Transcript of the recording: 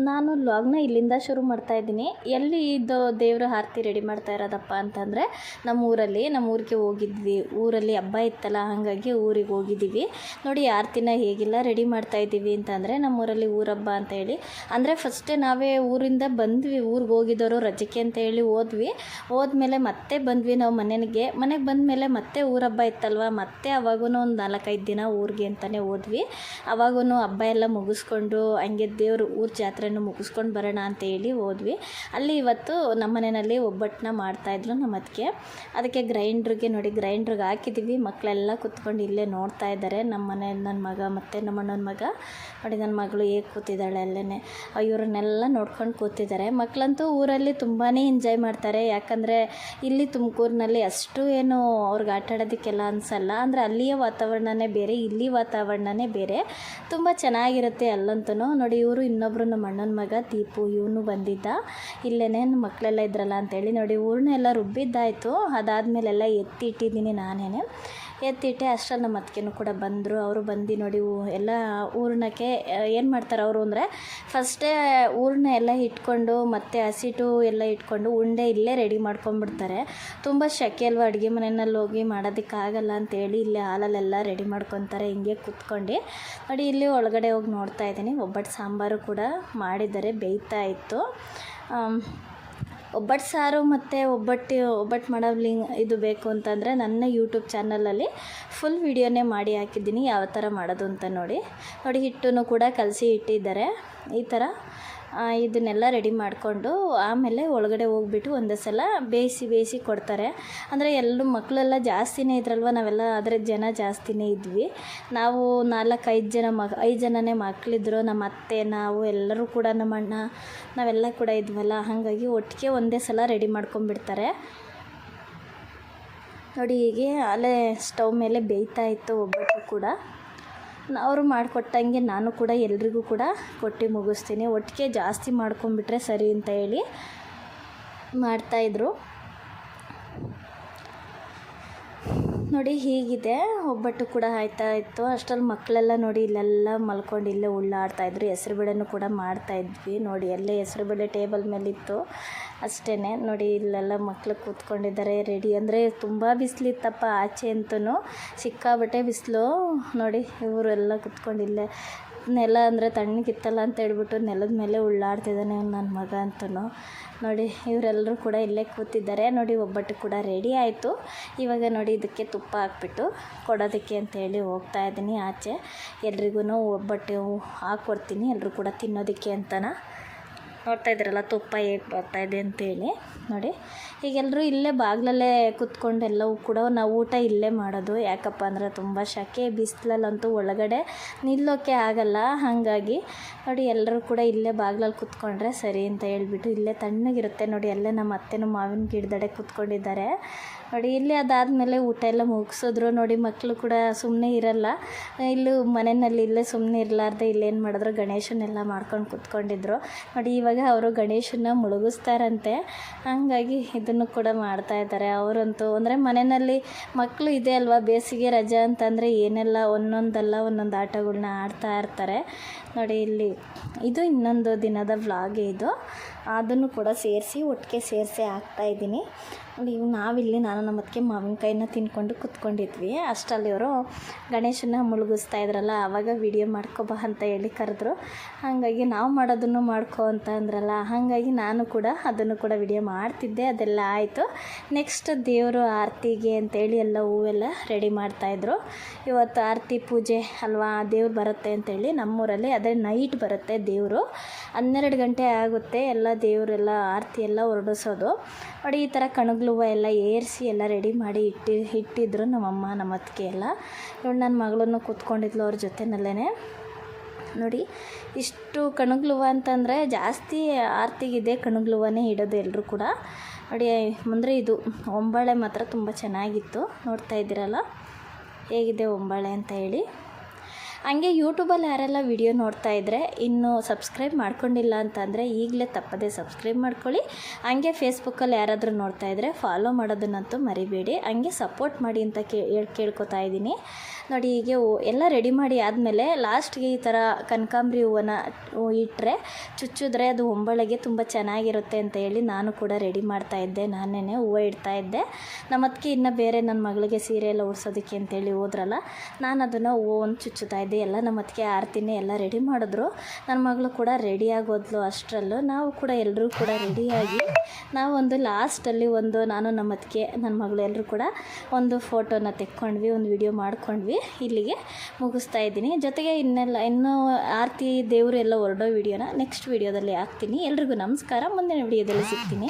ನಾನು ವ್ಲಾಗ್ನ ಇಲ್ಲಿಂದ ಶುರು ಮಾಡ್ತಾ ಇದ್ದೀನಿ. ಎಲ್ಲಿ ಇದು ದೇವ್ರ ಆರತಿ ರೆಡಿ ಮಾಡ್ತಾ ಇರೋದಪ್ಪ ಅಂತಂದರೆ ನಮ್ಮ ಊರಿಗೆ ಹೋಗಿದ್ವಿ. ಊರಲ್ಲಿ ಹಬ್ಬ ಇತ್ತಲ್ಲ, ಹಾಗಾಗಿ ಊರಿಗೆ ಹೋಗಿದ್ದೀವಿ. ನೋಡಿ ಆರತಿನ ಹೇಗೆಲ್ಲ ರೆಡಿ ಮಾಡ್ತಾ ಇದ್ದೀವಿ ಅಂತಂದರೆ, ನಮ್ಮೂರಲ್ಲಿ ಊರಬ್ಬ ಅಂತ ಹೇಳಿ, ಅಂದರೆ ಫಸ್ಟೇ ನಾವೇ ಊರಿಂದ ಬಂದ್ವಿ. ಊರಿಗೆ ಹೋಗಿದ್ದವರು ರಜಕ್ಕೆ ಅಂತ ಹೇಳಿ ಹೋದ್ಮೇಲೆ ಮತ್ತೆ ಬಂದ್ವಿ ನಾವು ಮನೆಗೆ ಬಂದಮೇಲೆ ಮತ್ತೆ ಊರಬ್ಬ ಇತ್ತಲ್ವ, ಮತ್ತೆ ಅವಾಗೂ ಒಂದು 4-5 ದಿನ ಊರಿಗೆ ಅಂತಲೇ ಹೋದ್ವಿ. ಅವಾಗೂ ಹಬ್ಬ ಎಲ್ಲ ಮುಗಿಸ್ಕೊಂಡು ಹಂಗೆ ದೇವರು ಊರ ಜಾತ್ರೆನೂ ಮುಗಿಸ್ಕೊಂಡು ಬರೋಣ ಅಂತೇಳಿ ಹೋದ್ವಿ. ಅಲ್ಲಿ ಇವತ್ತು ನಮ್ಮ ಮನೆಯಲ್ಲಿ ಒಬ್ಬಟ್ಟನ್ನ ಮಾಡ್ತಾಯಿದ್ರು ನಮ್ಮ ಅತ್ತಿಗೆ. ಅದಕ್ಕೆ ಗ್ರೈಂಡ್ರಿಗೆ ಹಾಕಿದ್ದೀವಿ. ಮಕ್ಕಳೆಲ್ಲ ಕುತ್ಕೊಂಡು ಇಲ್ಲೇ ನೋಡ್ತಾ ಇದ್ದಾರೆ. ನಮ್ಮ ಮನೆ ನನ್ನ ಮಗ ಮತ್ತು ನಮ್ಮ ಅಣ್ಣನ ಮಗ. ನೋಡಿ ನನ್ನ ಮಗಳು ಹೇಗೆ ಕೂತಿದ್ದಾಳೆ ಅಲ್ಲೇ, ಇವ್ರನ್ನೆಲ್ಲ ನೋಡ್ಕೊಂಡು ಕೂತಿದ್ದಾರೆ. ಮಕ್ಕಳಂತೂ ಊರಲ್ಲಿ ತುಂಬಾ ಎಂಜಾಯ್ ಮಾಡ್ತಾರೆ. ಯಾಕಂದರೆ ಇಲ್ಲಿ ತುಮಕೂರಿನಲ್ಲಿ ಅಷ್ಟು ಏನು ಅವ್ರಿಗೆ ಆಟ ಆಡೋದಕ್ಕೆಲ್ಲ ಅನಿಸಲ್ಲ. ಅಂದರೆ ಅಲ್ಲಿಯ ವಾತಾವರಣನೇ ಬೇರೆ, ಇಲ್ಲಿ ವಾತಾವರಣನೇ ಬೇರೆ, ತುಂಬ ಚೆನ್ನಾಗಿರುತ್ತೆ ಅಲ್ಲಂತೂ. ನೋಡಿ ಇವರು ಇನ್ನೊಬ್ಬರು ನಮ್ಮ ಅಣ್ಣನ ಮಗ ದೀಪು, ಇವನು ಬಂದಿದ್ದ. ಇಲ್ಲೇ ಮಕ್ಕಳೆಲ್ಲ ಇದ್ರಲ್ಲ ಅಂತೇಳಿ ನೋಡಿ ಊರನ್ನೆಲ್ಲ ರುಬ್ಬಿದ್ದಾಯಿತು. ಅದಾದಮೇಲೆಲ್ಲ ಎತ್ತಿಟ್ಟಿದ್ದೀನಿ ನಾನೇ. ಎತ್ತಿಟ್ಟೆ ಅಷ್ಟರಲ್ಲಿ ನಮ್ಮ ಅತ್ತಿಗೆನೂ ಕೂಡ ಬಂದರು. ಅವರು ಬಂದು ನೋಡಿ ಎಲ್ಲ ಹೂರಣಕ್ಕೆ ಏನು ಮಾಡ್ತಾರೆ ಅವರು ಅಂದರೆ, ಫಸ್ಟೇ ಹೂರಣ ಎಲ್ಲ ಇಟ್ಕೊಂಡು ಮತ್ತು ಹಸಿಟ್ಟು ಎಲ್ಲ ಇಟ್ಕೊಂಡು ಉಂಡೆ ಇಲ್ಲೇ ರೆಡಿ ಮಾಡ್ಕೊಂಡ್ಬಿಡ್ತಾರೆ. ತುಂಬ ಶೆಕೆ ಅಲ್ವ, ಅಡುಗೆ ಮನೆಯಲ್ಲಿ ಹೋಗಿ ಮಾಡೋದಕ್ಕಾಗಲ್ಲ ಅಂತೇಳಿ ಇಲ್ಲೇ ಹಾಲಲ್ಲೆಲ್ಲ ರೆಡಿ ಮಾಡ್ಕೊತಾರೆ. ಹಿಂಗೆ ಕುತ್ಕೊಂಡು ನೋಡಿ ಇಲ್ಲಿ ಒಳಗಡೆ ಹೋಗಿ ನೋಡ್ತಾ ಇದ್ದೀನಿ. ಒಬ್ಬಟ್ಟು ಸಾಂಬಾರು ಕೂಡ ಮಾಡಿದ್ದಾರೆ, ಬೇಯ್ತಾ ಇತ್ತು. ಒಬ್ಬಟ್ಟು ಸಾರು ಮತ್ತು ಒಬ್ಬಟ್ಟು ಮಾಡೋ ಇದು ಬೇಕು ಅಂತಂದರೆ ನನ್ನ ಯೂಟ್ಯೂಬ್ ಚಾನಲಲ್ಲಿ ಫುಲ್ ವಿಡಿಯೋನೇ ಮಾಡಿ ಹಾಕಿದ್ದೀನಿ, ಯಾವ ಥರ ಮಾಡೋದು ಅಂತ ನೋಡಿ ಹಿಟ್ಟನ್ನು ಕೂಡ ಕಲಸಿ ಇಟ್ಟಿದ್ದಾರೆ. ಈ ಥರ ಇದನ್ನೆಲ್ಲ ರೆಡಿ ಮಾಡಿಕೊಂಡು ಆಮೇಲೆ ಒಳಗಡೆ ಹೋಗ್ಬಿಟ್ಟು ಒಂದೇ ಸಲ ಬೇಯಿಸಿ ಕೊಡ್ತಾರೆ. ಅಂದರೆ ಎಲ್ಲರೂ ಮಕ್ಕಳೆಲ್ಲ ಜಾಸ್ತಿನೇ ಇದ್ರಲ್ವ, ನಾವೆಲ್ಲ ಆದರೆ ಜನ ಜಾಸ್ತಿನೇ ಇದ್ವಿ. ನಾವು 4-5 ಜನನೇ ಮಕ್ಕಳಿದ್ರು. ನಮ್ಮ ಅತ್ತೆ, ನಾವು ಎಲ್ಲರೂ ಕೂಡ, ನಮ್ಮ ಅಣ್ಣ, ನಾವೆಲ್ಲ ಕೂಡ ಇದ್ವಲ್ಲ, ಹಾಗಾಗಿ ಒಟ್ಟಿಗೆ ಒಂದೇ ಸಲ ರೆಡಿ ಮಾಡ್ಕೊಂಡ್ಬಿಡ್ತಾರೆ. ನೋಡಿ ಹೀಗೆ ಅಲ್ಲೇ ಸ್ಟವ್ ಮೇಲೆ ಬೇಯ್ತಾ ಇತ್ತು ಒಬ್ಬಟ್ಟು ಕೂಡ. ಅವರು ಮಾಡಿಕೊಟ್ಟಂಗೆ ನಾನು ಕೂಡ ಎಲ್ರಿಗೂ ಕೂಡ ಕೊಟ್ಟು ಮುಗಿಸ್ತೀನಿ. ಒಟ್ಟಿಗೆ ಜಾಸ್ತಿ ಮಾಡ್ಕೊಂಡ್ಬಿಟ್ರೆ ಸರಿ ಅಂತ ಹೇಳಿ ಮಾಡ್ತಾಯಿದ್ರು. ನೋಡಿ ಹೀಗಿದೆ, ಒಬ್ಬಟ್ಟು ಕೂಡ ಆಯ್ತಾ ಇತ್ತು. ಅಷ್ಟರಲ್ಲಿ ಮಕ್ಕಳೆಲ್ಲ ನೋಡಿ ಇಲ್ಲೆಲ್ಲ ಮಲ್ಕೊಂಡು ಇಲ್ಲೇ ಉಳ್ಳಾಡ್ತಾಯಿದ್ರು. ಹೆಸರುಬೇಳೆನೂ ಕೂಡ ಮಾಡ್ತಾಯಿದ್ವಿ. ನೋಡಿ ಅಲ್ಲೇ ಹೆಸರುಬೇಳೆ ಟೇಬಲ್ ಮೇಲಿತ್ತು ಅಷ್ಟೇ. ನೋಡಿ ಇಲ್ಲೆಲ್ಲ ಮಕ್ಕಳು ಕೂತ್ಕೊಂಡಿದ್ದಾರೆ ರೆಡಿ. ಅಂದರೆ ತುಂಬ ಬಿಸಿಲಿತ್ತಪ್ಪ ಆಚೆ ಅಂತೂ, ಸಿಕ್ಕಾಬಟ್ಟೆ ಬಿಸಿಲು. ನೋಡಿ ಇವರೆಲ್ಲ ಕೂತ್ಕೊಂಡು ಇಲ್ಲೇ ನೆಲ ಅಂದರೆ ತಣ್ಣಗಿತ್ತಲ್ಲ ಅಂತ ಹೇಳ್ಬಿಟ್ಟು ನೆಲದ ಮೇಲೆ ಉಳ್ಳಾಡ್ತಿದ್ದಾನೆ ನನ್ನ ಮಗ ಅಂತೂ. ನೋಡಿ ಇವರೆಲ್ಲರೂ ಕೂಡ ಇಲ್ಲೇ ಕೂತಿದ್ದಾರೆ. ನೋಡಿ ಒಬ್ಬಟ್ಟು ಕೂಡ ರೆಡಿ ಆಯಿತು. ಇವಾಗ ನೋಡಿ ಇದಕ್ಕೆ ತುಪ್ಪ ಹಾಕ್ಬಿಟ್ಟು ಕೊಡೋದಕ್ಕೆ ಅಂತೇಳಿ ಹೋಗ್ತಾ ಇದ್ದೀನಿ ಆಚೆ. ಎಲ್ರಿಗೂ ಒಬ್ಬಟ್ಟು ಹಾಕ್ಕೊಡ್ತೀನಿ, ಎಲ್ಲರೂ ಕೂಡ ತಿನ್ನೋದಕ್ಕೆ ಅಂತನ. ನೋಡ್ತಾ ಇದ್ದೀರಲ್ಲ ತುಪ್ಪ ಹೇಗೆ ಬರ್ತಾಯಿದೆ ಅಂತೇಳಿ. ನೋಡಿ ಈಗೆಲ್ಲರೂ ಇಲ್ಲೇ ಬಾಗಿಲಲ್ಲೇ ಕೂತ್ಕೊಂಡು ಎಲ್ಲವೂ ಕೂಡ ನಾವು ಊಟ ಇಲ್ಲೇ ಮಾಡೋದು. ಯಾಕಪ್ಪ ಅಂದರೆ ತುಂಬ ಶೆಕೆ, ಬಿಸಿಲಲ್ಲಂತೂ ಒಳಗಡೆ ನಿಲ್ಲೋಕ್ಕೆ ಆಗಲ್ಲ. ಹಾಗಾಗಿ ನೋಡಿ ಎಲ್ಲರೂ ಕೂಡ ಇಲ್ಲೇ ಬಾಗಿಲಲ್ಲಿ ಕೂತ್ಕೊಂಡ್ರೆ ಸರಿ ಅಂತ ಹೇಳ್ಬಿಟ್ಟು ಇಲ್ಲೇ ತಣ್ಣಗಿರುತ್ತೆ. ನೋಡಿ ಅಲ್ಲೇ ನಮ್ಮ ಅತ್ತೆನೂ ಮಾವಿನ ಗಿಡದಡೆ ಕೂತ್ಕೊಂಡಿದ್ದಾರೆ. ನೋಡಿ ಇಲ್ಲಿ ಅದಾದಮೇಲೆ ಊಟ ಎಲ್ಲ ಮುಗಿಸಿದ್ರು. ನೋಡಿ ಮಕ್ಕಳು ಕೂಡ ಸುಮ್ಮನೆ ಇರಲ್ಲ, ಇಲ್ಲೂ ಮನೆಯಲ್ಲಿ ಇಲ್ಲೇ ಸುಮ್ಮನೆ ಇರಲಾರ್ದೆ ಇಲ್ಲೇನು ಮಾಡಿದ್ರು, ಗಣೇಶನೆಲ್ಲ ಮಾಡ್ಕೊಂಡು ಕೂತ್ಕೊಂಡಿದ್ರು. ನೋಡಿ ಇವಾಗ ಅವರು ಗಣೇಶನ ಮುಳುಗಿಸ್ತಾರಂತೆ, ಹಾಗಾಗಿ ಇದನ್ನು ಕೂಡ ಮಾಡ್ತಾಯಿದ್ದಾರೆ ಅವರಂತೂ. ಅಂದರೆ ಮನೆಯಲ್ಲಿ ಮಕ್ಕಳು ಇದೆ ಅಲ್ವಾ, ಬೇಸಿಗೆ ರಜೆ ಅಂತಂದರೆ ಏನೆಲ್ಲ ಒಂದೊಂದು ಆಟಗಳನ್ನ ಆಡ್ತಾ ಇರ್ತಾರೆ. ನೋಡಿ ಇಲ್ಲಿ ಇದು ಇನ್ನೊಂದು ದಿನದ ವ್ಲಾಗ್ ಇದು, ಅದನ್ನು ಕೂಡ ಒಟ್ಟಿಗೆ ಸೇರಿಸಿ ಹಾಕ್ತಾಯಿದ್ದೀನಿ. ನಾವಿಲ್ಲಿ ನಾನು ನಮ್ಮ ಅತ್ತಿಗೆ ಮಾವಿನಕಾಯಿನ ತಿನ್ಕೊಂಡು ಕೂತ್ಕೊಂಡಿದ್ವಿ. ಅಷ್ಟರಲ್ಲಿ ಇವರು ಗಣೇಶನ ಮುಳುಗಿಸ್ತಾ ಇದ್ರಲ್ಲ, ಆವಾಗ ವಿಡಿಯೋ ಮಾಡ್ಕೊಬಾ ಅಂತ ಹೇಳಿ ಕರೆದ್ರು. ಹಾಗಾಗಿ ನಾವು ಮಾಡೋದನ್ನು ಮಾಡ್ಕೊ ಅಂತ ಅಂದ್ರಲ್ಲ, ಹಾಗಾಗಿ ನಾನು ಕೂಡ ಅದನ್ನು ಕೂಡ ವಿಡಿಯೋ ಮಾಡ್ತಿದ್ದೆ. ಅದೆಲ್ಲ ಆಯಿತು. ನೆಕ್ಸ್ಟ್ ದೇವರು ಆರತಿಗೆ ಅಂತೇಳಿ ಎಲ್ಲ ಹೂವೆಲ್ಲ ರೆಡಿ ಮಾಡ್ತಾಯಿದ್ರು. ಇವತ್ತು ಆರತಿ ಪೂಜೆ ಅಲ್ವಾ, ದೇವ್ರು ಬರುತ್ತೆ ಅಂತೇಳಿ ನಮ್ಮೂರಲ್ಲಿ. ಅದೇ ನೈಟ್ ಬರುತ್ತೆ ದೇವರು, 12 ಗಂಟೆ ಆಗುತ್ತೆ ಎಲ್ಲ ದೇವರೆಲ್ಲ ಆರತಿ ಎಲ್ಲ ಹೊರಡಿಸೋದು. ನೋಡಿ ಈ ಥರ ಕಣಗ್ಲುವ ಎಲ್ಲ ಏರಿಸಿ ಎಲ್ಲ ರೆಡಿ ಮಾಡಿ ಇಟ್ಟಿದ್ರು ನಮ್ಮಮ್ಮ ನಮ್ಮ ಅತ್ತಿಗೆ ಎಲ್ಲ. ಇವಳು ನನ್ನ ಮಗಳನ್ನು ಕೂತ್ಕೊಂಡಿದ್ಲು ಅವ್ರ ಜೊತೆನಲ್ಲೇ. ನೋಡಿ ಇಷ್ಟು ಕಣಗ್ಲುವ ಅಂತಂದರೆ ಜಾಸ್ತಿ ಆರತಿಗಿದೆ ಕಣಗ್ಲುವನೇ ಇಡೋದು ಎಲ್ಲರೂ ಕೂಡ. ನೋಡಿ ಅಂದರೆ ಇದು ಒಂಬಾಳೆ ಮಾತ್ರ ತುಂಬ ಚೆನ್ನಾಗಿತ್ತು. ನೋಡ್ತಾ ಇದ್ದೀರಲ್ಲ ಹೇಗಿದೆ ಒಂಬಾಳೆ ಅಂತ ಹೇಳಿ. ಹಂಗೆ ಯೂಟ್ಯೂಬಲ್ಲಿ ಯಾರೆಲ್ಲ ವಿಡಿಯೋ ನೋಡ್ತಾ ಇದ್ದರೆ ಇನ್ನೂ ಸಬ್ಸ್ಕ್ರೈಬ್ ಮಾಡ್ಕೊಂಡಿಲ್ಲ ಅಂತಂದರೆ ಈಗಲೇ ತಪ್ಪದೆ ಸಬ್ಸ್ಕ್ರೈಬ್ ಮಾಡ್ಕೊಳ್ಳಿ. ಹಂಗೆ ಫೇಸ್ಬುಕ್ಕಲ್ಲಿ ಯಾರಾದರೂ ನೋಡ್ತಾ ಇದ್ದರೆ ಫಾಲೋ ಮಾಡೋದನ್ನಂತೂ ಮರಿಬೇಡಿ. ಹಂಗೆ ಸಪೋರ್ಟ್ ಮಾಡಿ ಅಂತ ಕೇಳ್ಕೊತಾ ಇದ್ದೀನಿ. ನೋಡಿ ಹೀಗೆ ಎಲ್ಲ ರೆಡಿ ಮಾಡಿ ಆದಮೇಲೆ ಲಾಸ್ಟ್ಗೆ ಈ ಥರ ಕನಕಾಂಬರಿ ಹೂವನ್ನು ಇಟ್ಟರೆ ಚುಚ್ಚಿದ್ರೆ ಅದು ಹೊಂಬಳಿಗೆ ತುಂಬ ಚೆನ್ನಾಗಿರುತ್ತೆ ಅಂತ ಹೇಳಿ ನಾನು ಕೂಡ ರೆಡಿ ಮಾಡ್ತಾಯಿದ್ದೆ. ನಾನೇ ಹೂವು ಇಡ್ತಾಯಿದ್ದೆ. ನಮ್ಮ ಅದಕ್ಕೆ ಇನ್ನು ಬೇರೆ ನನ್ನ ಮಗಳಿಗೆ ಸೀರೆ ಎಲ್ಲ ಉಡ್ಸೋದಕ್ಕೆ ಅಂತೇಳಿ ಹೋದ್ರಲ್ಲ, ನಾನು ಅದನ್ನು ಹೂವನ್ನು ಚುಚ್ಚುತ್ತಾ ಇದ್ದೆ. ಎಲ್ಲ ನಮ್ಮ ಅದಕ್ಕೆ ಆರತಿನೇ ಎಲ್ಲ ರೆಡಿ ಮಾಡಿದ್ರು. ನನ್ನ ಮಗಳು ಕೂಡ ರೆಡಿ ಆಗೋದ್ಲು. ಅಷ್ಟರಲ್ಲೂ ನಾವು ಕೂಡ ಎಲ್ಲರೂ ಕೂಡ ರೆಡಿಯಾಗಿ ನಾವೊಂದು ಲಾಸ್ಟಲ್ಲಿ ನಾನು ನಮ್ಮ ಅದಕ್ಕೆ ನನ್ನ ಮಗಳು ಎಲ್ಲರೂ ಕೂಡ ಒಂದು ಫೋಟೋನ ತೆಕ್ಕೊಂಡ್ವಿ, ಒಂದು ವಿಡಿಯೋ ಮಾಡ್ಕೊಂಡ್ವಿ. ಇಲ್ಲಿಗೆ ಮುಗಿಸ್ತಾ ಇದ್ದೀನಿ. ಜೊತೆಗೆ ಇನ್ನೂ ಆರತಿ ದೇವರು ಎಲ್ಲ ಹೊರಡೋ ವಿಡಿಯೋನ ನೆಕ್ಸ್ಟ್ ವಿಡಿಯೋದಲ್ಲಿ ಹಾಕ್ತೀನಿ. ಎಲ್ರಿಗೂ ನಮಸ್ಕಾರ. ಮುಂದಿನ ವಿಡಿಯೋದಲ್ಲಿ ಸಿಗ್ತೀನಿ.